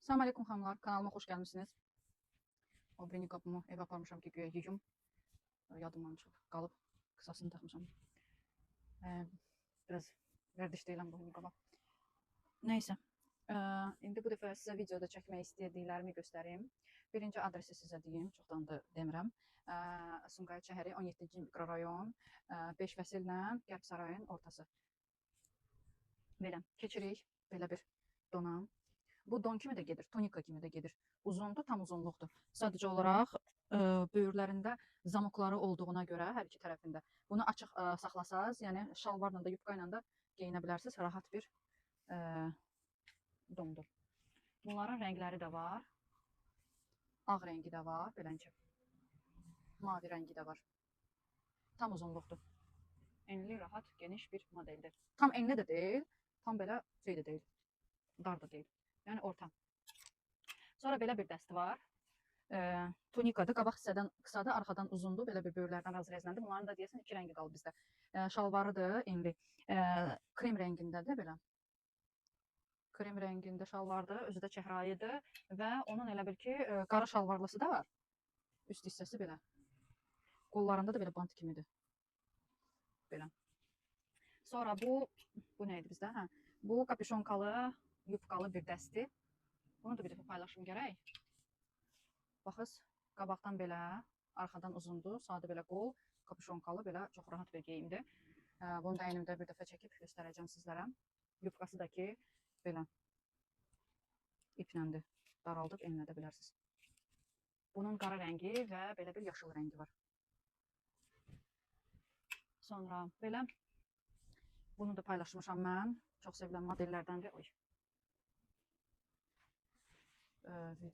Salam aleyküm xanımlar, kanalıma xoş gəlmisiniz. O birini qapımı evə aparmışam ki, güya yuyum. Yadımdan çıxıb qalıb, qısasını taxmışam. Biraz vərdiş deyiləm bu qaba. Neysə, indi bu dəfə sizə videoda çəkmək istədiklərimi göstərim. Birinci adresi sizə deyim, çoxdan da demirəm. Sumqayıt şəhəri 17-ci mikrorayon, 5 fəsillə Qərb Sarayın ortası. Belə, keçirik, belə bir donam. Bu don kimi də gedir, tonika kimi də gedir. Uzundur, tam uzunluqdur. Sadəcə olaraq böyürlərində zamokları olduğuna görə hər iki tərəfində. Bunu açıq saxlasaz, yəni şalvarla da, yubka ilə də geyinə bilərsiniz. Rahat bir dondur. Bunların rəngləri də var. Ağ rəngi də var, beləcə. Mavi rəngi də var. Tam uzunluqdur. Enli, rahat, geniş bir modeldir. Tam enli də deyil, tam belə şey də deyil, dar da deyil. Yəni orta. Sonra belə bir dəsti var. Tunikadır. Qabaq hissədən qısadır, arxadan uzundur. Belə bir böyürlərdən razrezləndir. Bunların da deyəsən iki rəngi qalıb bizdə. Şalvarıdır, enli. Krem rəngindədir belə. Krem rəngində şalvardır, özü də çəhrayıdır və onun elə bil ki, qara şalvarlısı da var. Üst hissəsi belə. Qollarında da belə bant kimidir. Belə. Sonra bu nə idi bizdə? Hə, bu kapüşonkalı, yufqalı bir dəsti. Bunu da bir dəfə paylaşım gərək. Baxız, qabaqdan belə, arxadan uzundur, sadə belə qol, kapüşonkalı, belə çox rahat bir geyimdir. Bunu da əynimdə bir dəfə çəkib göstərəcəm sizlərə. Yufqası da ki, belə ipləndir, daraldıb enlədə bilərsiniz. Bunun qara rəngi və belə bir yaşıl rəngi var. Sonra belə, bunu da paylaşmışam mən, çox sevilən modellərdəndir.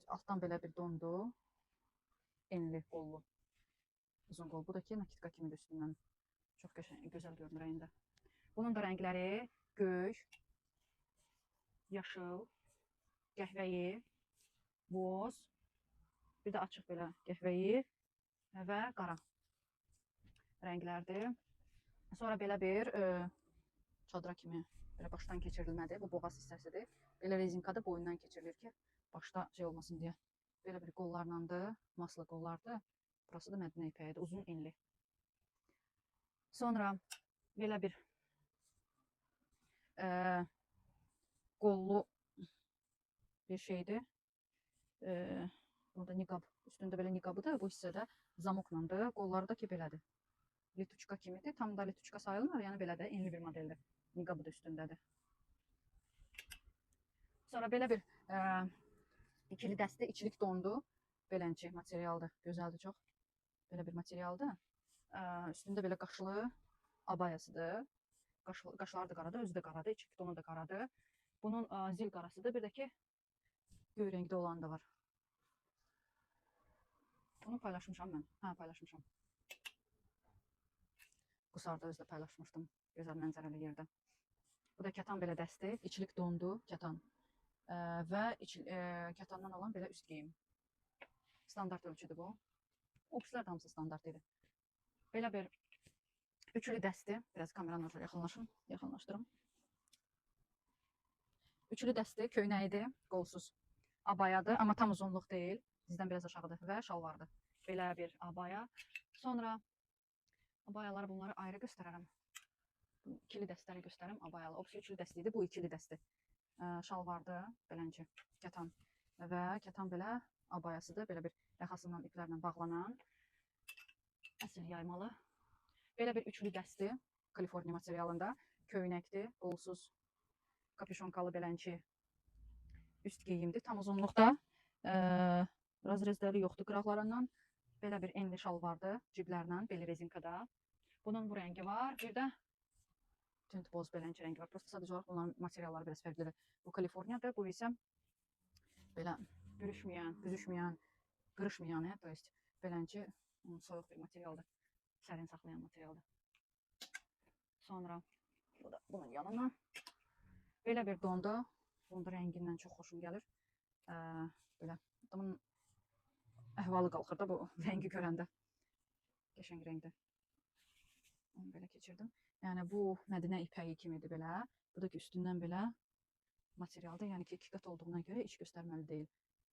Altdan belə bir dondur. Enli, qollu, uzun qol. Bu da ki, nakitka kimidir üstündən. Çox gözəl görünür əyində. Bunun da rəngləri göy, yaşıl, qəhvəyi, boz, bir də açıq belə qəhvəyi və qara rənglərdir. Sonra belə bir çadıra kimi belə başdan keçirilmədir. Bu boğaz hissəsidir. Belə rezinkada boyundan keçirilir ki, başda şey olmasın deyə. Belə bir qollarlandır, maslı qollardır. Burası da Mədinə ipəyidir, uzun enli. Sonra belə bir qollu bir şeydir. Burada niqab, üstündə belə niqabıdır. Bu hissədə zamoklandır. Qolları da ki belədir. Lituçka kimidir. Tam da lituçka sayılmır, yəni belə də enli bir modeldir. Niqabı da üstündədir. Sonra belə bir ikili dəstə, içilik dondu. Belənçi materialdır, gözəldir çox. Belə bir materialdır. Üstündə belə qaşlı abayasıdır. Qaşları da qaradır, özü də qaradır, içilik donu da qaradır. Bunun zil qarasıdır, bir də ki göy rəngdə olan da var. Bunu paylaşmışam mən. Hə, paylaşmışam. Qusarda özdə paylaşmışdım, gözəl mənzərəli yerdə. Bu da kətan belə dəsti, içilik dondu, kətan. Və kətandan olan belə üst geyim. Standart ölçüdür bu. Opslər hamısı standart idi. Belə bir üçlü dəsti, biraz kameranı yaxınlaşdırım. Üçlü dəsti, köynəyidir, qolsuz abayadır, amma tam uzunluq deyil. Dizdən biraz aşağıdır və şalvardır. Belə bir abaya. Sonra abayaları bunları ayrı göstərərəm. İkili dəstləri göstərim abayalı. Opsi üçlü dəsti idi, bu ikili dəsti. Şalvardır, belənci, kətan və kətan belə abayasıdır. Belə bir yaxasından iplərlə bağlanan əsl yaymalı. Belə bir üçlü dəsti, Kaliforniya materialında köynəkdir, qolsuz kapüşonkalı belənçi üst geyimdir. Tam uzunluqda razrezləri yoxdur qıraqlarından. Belə bir enli şalvardır, ciblərlə, beli rezinkada. Bunun bu rəngi var, bir də tünd boz belənçi rəngi var. Prosta sadəcə olaraq bunların materialları biraz fərqlidir. Bu Kaliforniyadır, bu isə belə bürüşməyən, büzüşməyən, qırışmayan, to есть belənçi soyuq bir materialdır. Sərin saxlayan materialdır. Sonra bu da bunun yanına belə bir dondu. Bunun da rəngindən çox xoşum gəlir. Belə adamın əhvalı qalxır da bu rəngi görəndə. Qəşəng rəngdir. Onu belə keçirdim. Yəni bu Mədinə ipəyi kimidir belə. Bu da ki üstündən belə materialda. Yəni ki, 2 qat olduğuna görə iç göstərməli deyil.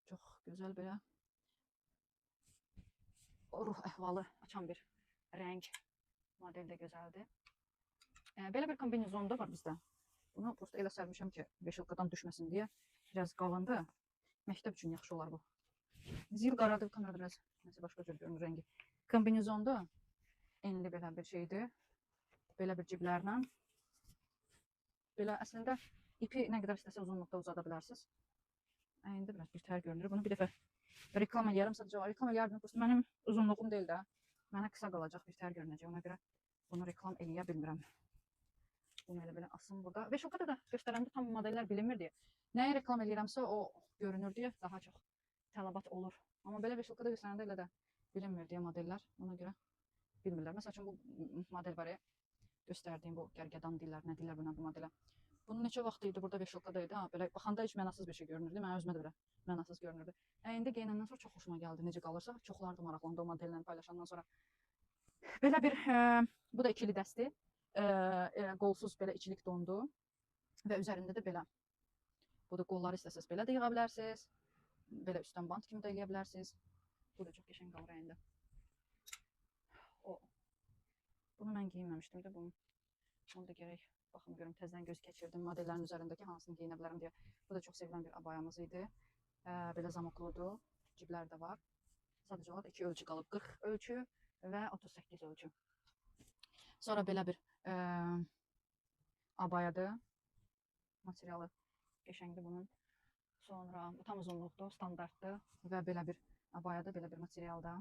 Çox gözəl belə ruh əhvalı açan bir rəng. Model də gözəldir. Belə bir kombinezon da var bizdə. Bunu prosta elə sərmişəm ki, veşilkadan düşməsin deyə. Biraz qalındı. Məktəb üçün yaxşı olar bu. Zil qaradır, kamerada biraz nəsə başqa cür görünür rəngi. Kombinezonda enli belə bir şeydir. Belə bir ciblərlə. Belə əslində ipi nə qədər istəsə uzunluqda uzada bilərsiniz. İndi biraz bir tər görünür. Bunu bir dəfə reklam eləyərəm. Sadəcə reklam eləyərdim. Mənim uzunluğum deyil də. Mənə qısa qalacaq bir tər görünəcək. Ona görə bunu reklam eləyə bilmirəm. Bunu elə belə asım burada. Veşilkada da göstərəndə tam modellər bilinmir deyə. Nəyi reklam eləyirəmsə o görünür deyə daha çox tələbat olur. Amma belə veşilkada göstərəndə elə də bilinmir deyə modellər. Ona görə bilmirlər. Məsəl üçün bu model var ya, göstərdiyim bu gərgədan deyirlər, nə deyirlər buna bu modelə. Bunun neçə vaxt idi burada veşilkada idi. Belə baxanda heç mənasız bir şey görünürdü. Mənə özümə də belə mənasız görünürdü. İndi geyinəndən sonra çox xoşuma gəldi. Necə qalırsa, çoxlar da maraqlandı o modellə paylaşandan sonra. Belə bir bu da ikili dəsti. Qolsuz belə içilik dondu və üzərində də belə. Bu da qolları istəsəz belə də yığa bilərsiniz. Belə üstdən bant kimi də eləyə bilərsiniz. Bu da çox qəşəng qalır əyində. Bunu mən geyinməmişdim də bunu. Onu da gərək baxım görüm təzədən göz keçirdim modellərin üzərindəki hansını geyinə bilərəm deyə. Bu da çox sevilən bir abayamız idi. Belə zamokludur. Ciblər də var. Sadəcə olaraq 2 ölçü qalıb. 40 ölçü və 38 ölçü. Sonra belə bir abayadır. Materialı qəşəngdir bunun. Sonra bu tam uzunluqdur, standartdır və belə bir abayadır, belə bir materialda.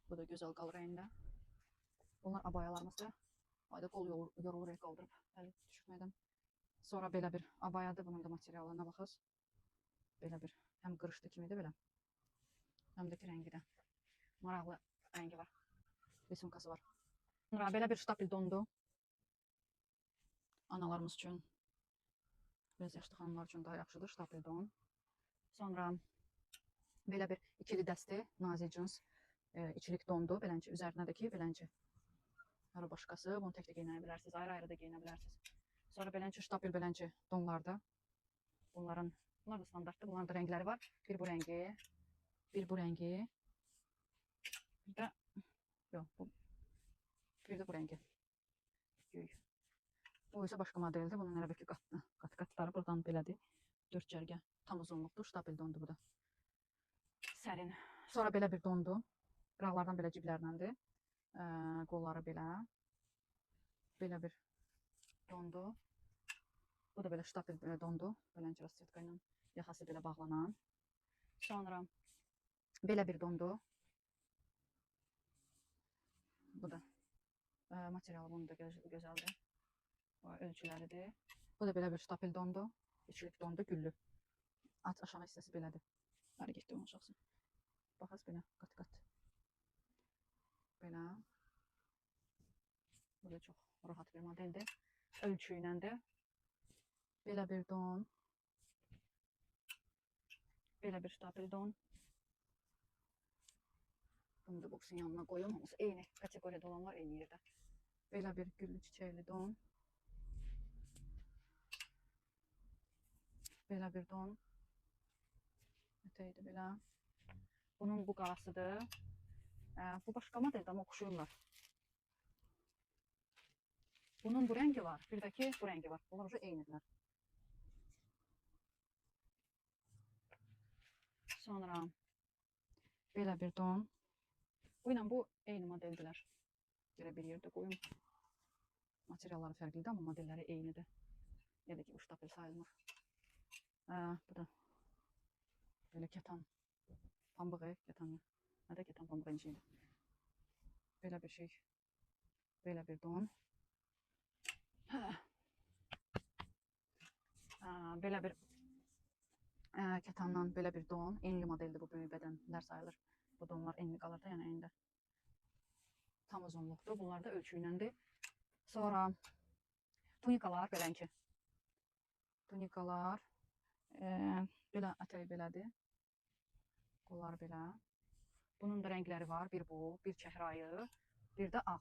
Bu da gözəl qalır əyində. Bunlar abayalarımızdır. Ayda qol yorulur, qaldırıb əli düşürmədən. Sonra belə bir abayadır, bunun da materialına baxız. Belə bir, həm qırışlı kimidir belə, həm də ki rəngi də. Maraqlı rəngi var, risimkası var. Sonra belə bir ştapil dondu. Analarımız üçün, biraz yaşlı xanımlar üçün daha yaxşıdır ştapil don. Sonra belə bir ikili dəsti, nazik cins içilik dondu. Beləncə, üzərinə də ki, beləncə. Hər başqası, bunu tək də geyinə bilərsiniz, ayrı-ayrı da geyinə bilərsiniz. Sonra beləncə, ştapil beləncə donlarda. Bunlar da standartdır, bunların da rəngləri var. Bir bu rəngi, bir bu rəngi, bir də, yox, bir də bu rəngi. Bu isə başqa modeldir. Bunun elə bir ki qat-qatları buradan belədir. 4 cərgə tam uzunluqdur. Ştabil dondu bu da. Sərin. Sonra belə bir dondu. Qıraqlardan belə ciblərləndir. Qolları belə. Belə bir dondu. Bu da belə ştabil dondu. Beləncə rassetka ilə yaxası belə bağlanan. Sonra belə bir dondu. Bu da materialı bunun da gözəldir. Ölçüləridir. Bu da belə bir ştapil dondu. İçilik dondu, güllü. Aşağı hissəsi belədir. Hara getdi onun aşağısı. Baxaz belə, qat-qat. Belə. Bu da çox rahat bir modeldir. Ölçü iləndir. Belə bir don. Belə bir ştapil don. Bunu da boksun yanına qoyum. Hamısı eyni kateqoriyada olanlar eyni yerdə. Belə bir güllü çiçəkli don. Belə bir don. Ötəydi belə. Bunun bu qarasıdır. Bu başqa modeldə amma oxşuyurlar. Bunun bu rəngi var. Bir də ki bu rəngi var. Bunlar eynidirlər. Sonra belə bir don. Bu ilə bu eyni modeldilər. Belə bir yerdə qoyum. Materialları fərqlidir, amma modelləri eynidir. Ya da ki bu ştapil sayılmır. Bu da belə kətan pambığı, kətanı. Nə də kətan pambığı inciydi. Belə bir şey. Belə bir don. Belə bir kətandan belə bir don. Enli modeldir bu, böyük bədənlər sayılır. Bu donlar enli qalır da, yəni əyində. Tam uzunluqdur. Bunlar da ölçü iləndir. Sonra tunikalar belənki. Tunikalar belə ətəyi belədir. Qollar belə. Bunun da rəngləri var. Bir bu, bir çəhrayı, bir də ağ.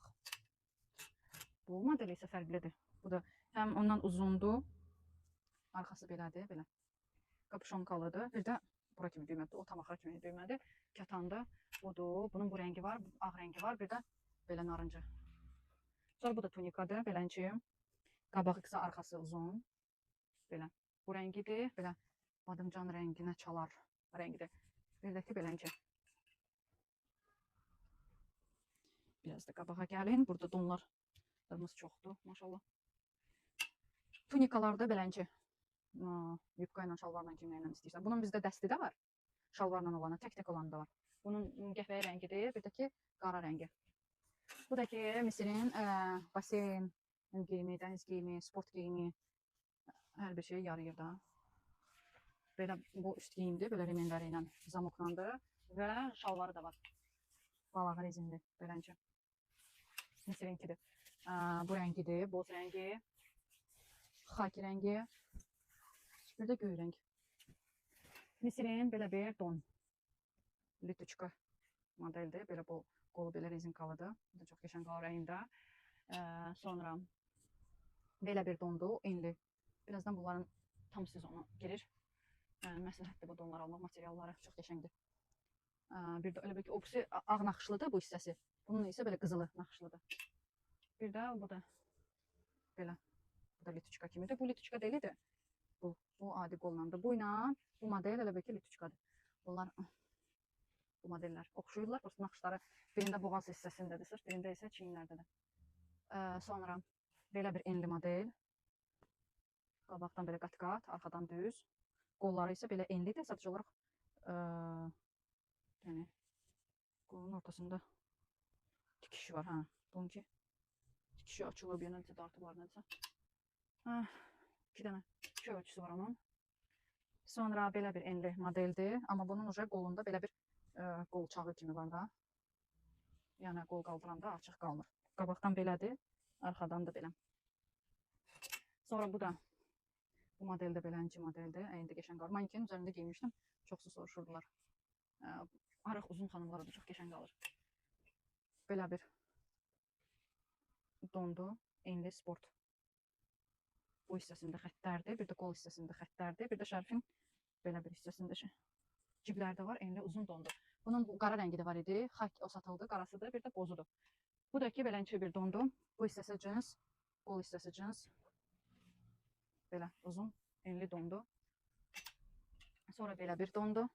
Bu model isə fərqlidir. Bu da həm ondan uzundur, Arxası belədir, belə. Kapşonkalıdır. Bir də bura kimi düymədir, o tam axıra kimi düymədir. Kətanda budur. Bunun bu rəngi var, ağ rəngi var, bir də belə narıncı. Sonra bu da tunikadır, beləncə. Qabağı qısa, arxası uzun. Belə. Bu rəngidir, belə badımcan rənginə çalar rəngidir. Bir də ki, beləncə. Biraz da qabağa gəlin. Burada donlarımız çoxdur, maşallah. Tunikalarda beləncə. Yupqa ilə, şalvarla kimlə istəyirsən. Bunun bizdə dəsti də var. Şalvarla olanı, tək-tək olanı da var. Bunun qəfəyə rəngidir, bir də ki, qara rəngi. Bu da ki, Misirin baseyn geyimi, dəniz geyimi, sport geyimi, hər bir şey yarayır da. Belə bu üst geyimdir, belə remenləri ilə zamoklandır və şalvarı da var. Balağı rezindir, beləncə. Misirinkidir. Bu rəngidir, boz rəngi, xaki rəngi, bir də göy rəng. Misirin belə bir don. Lütüçka modeldir. Belə bu qolu belə rezinkalıdır. Bu da çox qəşəng qal rəyində. Sonra belə bir dondur, enli. Birazdan bunların tam sezonu girir. Məsləhətdir bu donlar almaq, materialları çox qəşəngdir. Bir də elə bir ki, o birisi ağ naxışlıdır bu hissəsi. Bunun isə belə qızılı naxışlıdır. Bir də bu da belə. Bu da lütüçka kimidir. Bu lütüçka deyildir. Bu adi qollandır. Bu ilə bu model elə bir ki, lütüçkadır. Bunlar bu modellər oxşuyurlar. Prosta naxışları birində boğaz hissəsindədir, sırf birində isə çiyinlərdədir. Sonra belə bir enli model. Qabaqdan belə qat-qat, arxadan düz. Qolları isə belə enlidir. Sadəcə olaraq yəni qolun ortasında tikişi var. Bununki tikişi açılıb, yenə necə dartı var, necə. 2 dənə iki ölçüsü var onun. Sonra belə bir enli modeldir. Amma bunun qolunda belə bir qol çağı kimi var da. Yəni qol qaldıranda açıq qalmır. Qabaqdan belədir, arxadan da belə. Sonra bu da bu model də belənci modeldir. Əyində qəşəng qalır. Manikenin üzərində giymişdim. Çoxsu soruşurdular. Arıq uzun xanımlara da çox qəşəng qalır. Belə bir dondu. Enli sport. Bu hissəsində xəttlərdir. Bir də qol hissəsində xəttlərdir. Bir də şərfin belə bir hissəsində ciblər də var. Enli uzun dondu. Bunun bu qara rəngi də var idi. Xak o satıldı. Qarasıdır. Bir də bozudur. Bu da ki, belənçi bir dondu. Bu hissəsi cins. Qol hissəsi cins. Belə uzun, enli dondu. Sonra belə bir dondu.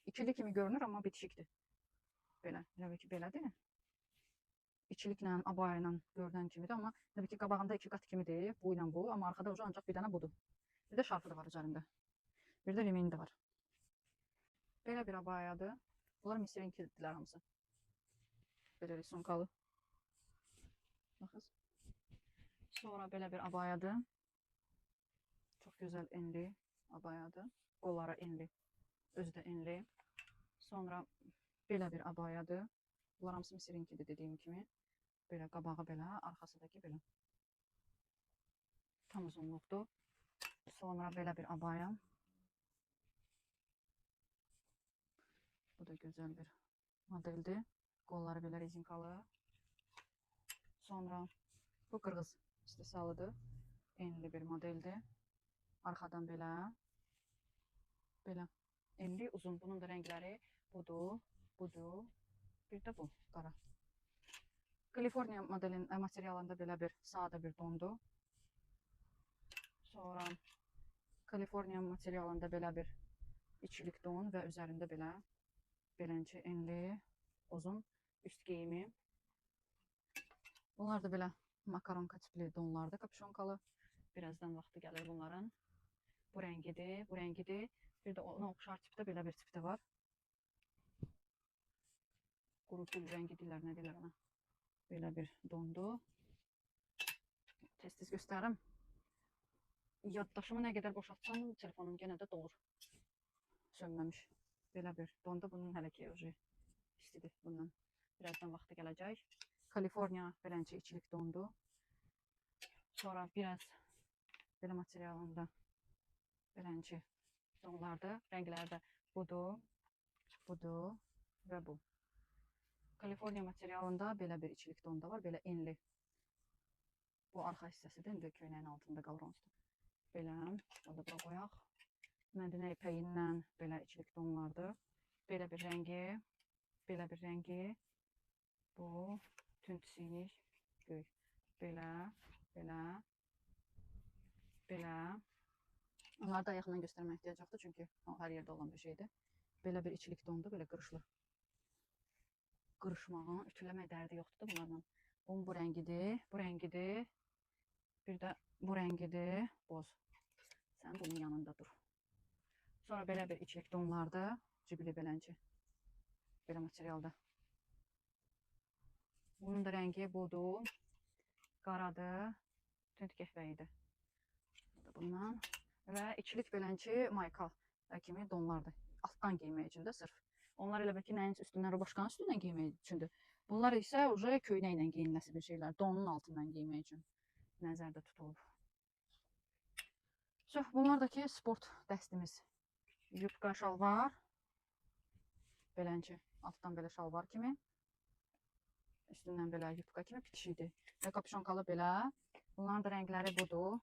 İkili kimi görünür, amma bitişikdir. Belə, elə ki, belədir. İkiliklə, abaya ilə görünən kimidir, amma təbii ki, qabağında 2 qat kimidir. Bu ilə bu, amma arxada ancaq bir dənə budur. Bir də şarfı da var üzərində. Bir də remeni də var. Belə bir abayadır. Bunlar Misirinkidirlər hamısı. Belə risunkalı. Baxız. Sonra belə bir abayadır. Çox gözəl enli abayadır. Qolları enli. Özü də enli. Sonra belə bir abayadır. Bunlar hamısı Misirinkidir dediyim kimi. Belə qabağı belə, arxası da ki belə. Tam uzunluqdur. Sonra belə bir abaya. Bu da gözəl bir modeldir. Qolları belə rezinkalı. Sonra bu qırğız istehsalıdır. Enli bir modeldir. Arxadan belə. Belə. Enli, uzun. Bunun da rəngləri budur, budur. Bir də bu, qara. Kaliforniya modelin materialında belə bir sadə bir dondu. Sonra Kaliforniya materialında belə bir içilik don və üzərində belə belənçi enli, uzun üst geyimi. Bunlar da belə makaronka tipli donlardır, kapşonkalı. Birazdan vaxtı gəlir bunların. Bu rəngidir, bu rəngidir. Bir də ona oxşar tipdə belə bir tipdə var. Qurutul rəngi deyirlər, nə deyirlər ona? Belə bir dondu. Tez-tez göstərim. Yaddaşımı nə qədər boşaltsam, telefonum yenə də dolur. Sönməmiş. Belə bir dondu. Bunun hələ ki istidir bundan. Birazdan vaxtı gələcək. Kaliforniya belənçi içilik dondu. Sonra biraz belə materialında belənçi donlardır. Rəngləri də budur, budur və bu. Kaliforniya materialında belə bir içilik donda var, belə enli. Bu arxa hissəsidir, indi köynəyin altında qalır onsuz. Belə, onu da bura qoyaq. Mədinə ipəyindən belə ikilik donlardır. Belə bir rəngi, belə bir rəngi. Bu, tünd sinik, göy. Belə, belə, belə. Onları da yaxından göstərmək ehtiyac yoxdur, çünki o hər yerdə olan bir şeydir. Belə bir ikilik dondur, belə qırışlı. Qırışmağın, ütüləmək dərdi yoxdur da bunlarla. Bunun bu rəngidir, bu rəngidir. Bir də bu rəngidir, boz. Sən bunun yanında dur. Sonra belə bir ikilik donlardır, cibili belənci. Belə materialda. Bunun da rəngi budur, qaradır, tünd qəhvəyidir. Bundan və ikilik belənci maykal kimi donlardır. Altdan giymək üçün də sırf. Onlar elə ki, nəyin üstündən, robaşkanın üstündən giymək üçündür. Bunlar isə köynəklə geyinməsi bir şeylər, donun altından giymək üçün nəzərdə tutulub. Bunlar da ki, sport dəstimiz. Yubka şalvar, belənci, altdan belə şalvar kimi, üstündən belə yubka kimi bitişidir. Və kapşonkalı belə. Bunların da rəngləri budur.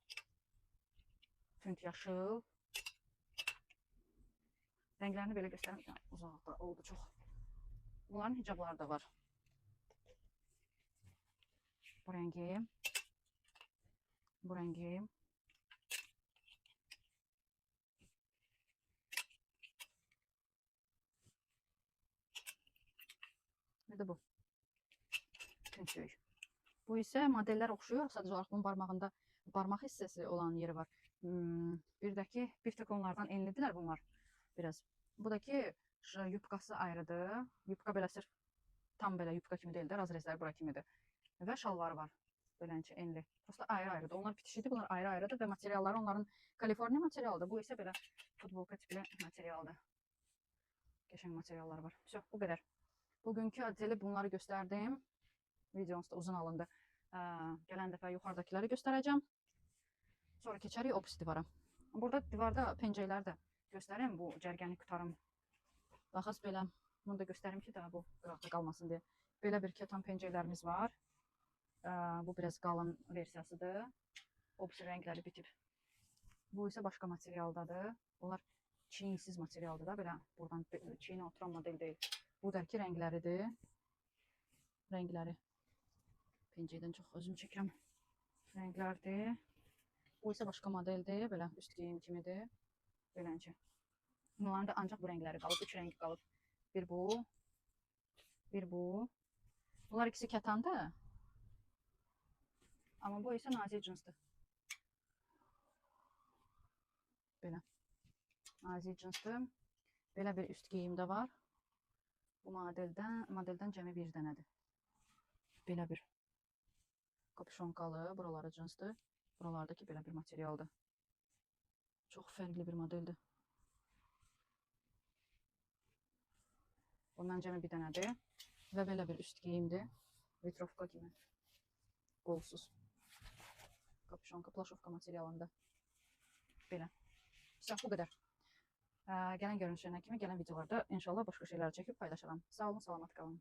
Tünd yaşıl. Rənglərini belə göstərim. Uzaqda oldu çox. Bunların hicabları da var. Bu rəngi. Bu rəngi. Bir də bu. Tünd göy. Bu isə modellər oxşuyor. Sadəcə olaraq bunun barmağında barmaq hissəsi olan yeri var. Bir də ki, bir tek onlardan enlidirlər bunlar. Biraz. Bu da ki, yubkası ayrıdır. Yubka belə sırf tam belə yubka kimi deyil də, razrezlər bura kimidir. Və şalvarı var. Belənci, enli. Prosta ayrı-ayrıdır. Onlar bitişidir, bunlar ayrı-ayrıdır və materialları onların Kaliforniya materialıdır. Bu isə belə futbolka tipli materialdır. Qəşəng materiallar var. Bu qədər. Bugünkü adeli bunları göstərdim. Videomuz da uzun alındı. Gələn dəfə yuxarıdakiləri göstərəcəm. Sonra keçərik o pis divara. Burada divarda pencəkləri də göstərim. Bu cərgəni qutarım. Baxas belə. Bunu da göstərim ki, daha bu qıraqda qalmasın deyə. Belə bir ketan pencəklərimiz var. Bu biraz qalın versiyasıdır. O pis rəngləri bitib. Bu isə başqa materialdadır. Bunlar çiyinsiz materialdır da. Belə buradan çiyinə oturan model deyil. Bu da ki, rəngləridir. Rəngləri. Pencəkdən çox özüm çəkirəm. Rənglərdir. Bu isə başqa modeldir. Belə üst geyim kimidir. Belənci. Bunların da ancaq bu rəngləri qalıb. 3 rəngi qalıb. Bir bu. Bir bu. Bunlar ikisi kətandır. Amma bu isə nazik cinsdir. Belə. Nazik cinsdir. Belə bir üst geyim də var. Bu modeldən cəmi bir dənədir. Belə bir kapşonkalı, buraları cinsdir. Buralardakı belə bir materialdır. Çox fərqli bir modeldir. Bundan cəmi bir dənədir. Və belə bir üst geyimdir. Vitrovka kimi. Qolsuz. Kapşonka, plaşovka materialında. Belə. Bu qədər. Gələn görünüşünə kimi gələn videolarda inşallah başqa şeylər çəkib paylaşaram. Sağ olun, salamat qalın.